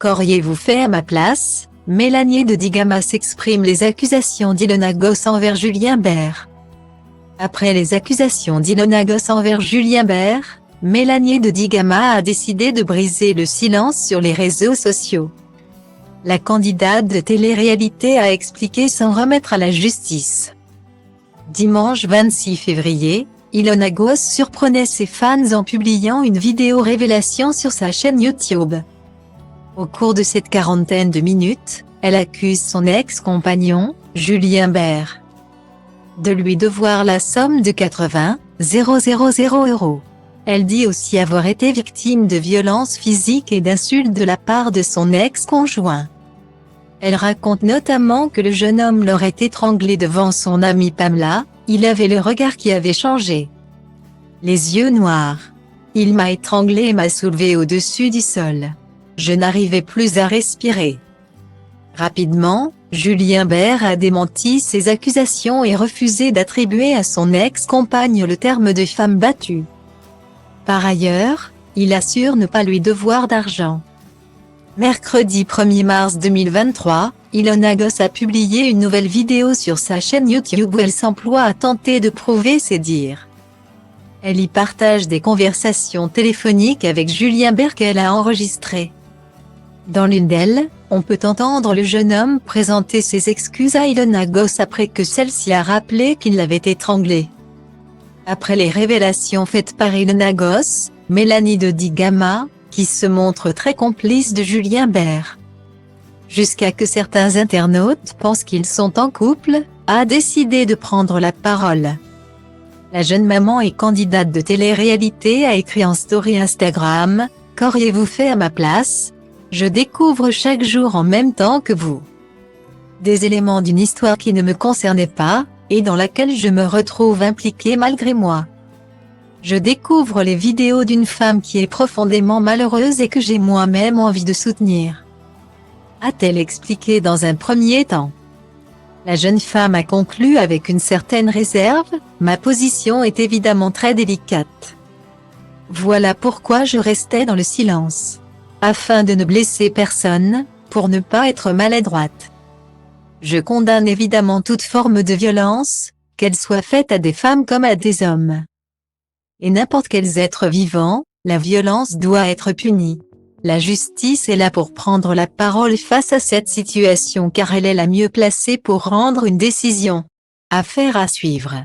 Qu'auriez-vous fait à ma place? Mélanie de Digama s'exprime les accusations d'Ilona Goss envers Julien Bert. Après les accusations d'Ilona Goss envers Julien Bert, Mélanie de Digama a décidé de briser le silence sur les réseaux sociaux. La candidate de télé-réalité a expliqué s'en remettre à la justice. Dimanche 26 février, Ilona Goss surprenait ses fans en publiant une vidéo révélation sur sa chaîne YouTube. Au cours de cette quarantaine de minutes, elle accuse son ex-compagnon, Julien Bert, de lui devoir la somme de 80 000 €. Elle dit aussi avoir été victime de violences physiques et d'insultes de la part de son ex-conjoint. Elle raconte notamment que le jeune homme l'aurait étranglée devant son amie Pamela, il avait le regard qui avait changé. Les yeux noirs. Il m'a étranglée et m'a soulevée au-dessus du sol. Je n'arrivais plus à respirer. Rapidement, Julien Bert a démenti ces accusations et refusé d'attribuer à son ex-compagne le terme de femme battue. Par ailleurs, il assure ne pas lui devoir d'argent. Mercredi 1er mars 2023, Ilona Goss a publié une nouvelle vidéo sur sa chaîne YouTube où elle s'emploie à tenter de prouver ses dires. Elle y partage des conversations téléphoniques avec Julien Bert qu'elle a enregistrées. Dans l'une d'elles, on peut entendre le jeune homme présenter ses excuses à Ilona Goss après que celle-ci a rappelé qu'il l'avait étranglée. Après les révélations faites par Ilona Goss, Mélanie de Digama, qui se montre très complice de Julien Bert, jusqu'à que certains internautes pensent qu'ils sont en couple, a décidé de prendre la parole. La jeune maman et candidate de télé-réalité a écrit en story Instagram « Qu'auriez-vous fait à ma place? Je découvre chaque jour en même temps que vous des éléments d'une histoire qui ne me concernait pas, et dans laquelle je me retrouve impliquée malgré moi. Je découvre les vidéos d'une femme qui est profondément malheureuse et que j'ai moi-même envie de soutenir », a-t-elle expliqué dans un premier temps. La jeune femme a conclu avec une certaine réserve « Ma position est évidemment très délicate. Voilà pourquoi je restais dans le silence. Afin de ne blesser personne, pour ne pas être maladroite. Je condamne évidemment toute forme de violence, qu'elle soit faite à des femmes comme à des hommes. Et n'importe quels êtres vivants, la violence doit être punie. La justice est là pour prendre la parole face à cette situation car elle est la mieux placée pour rendre une décision. Affaire à suivre.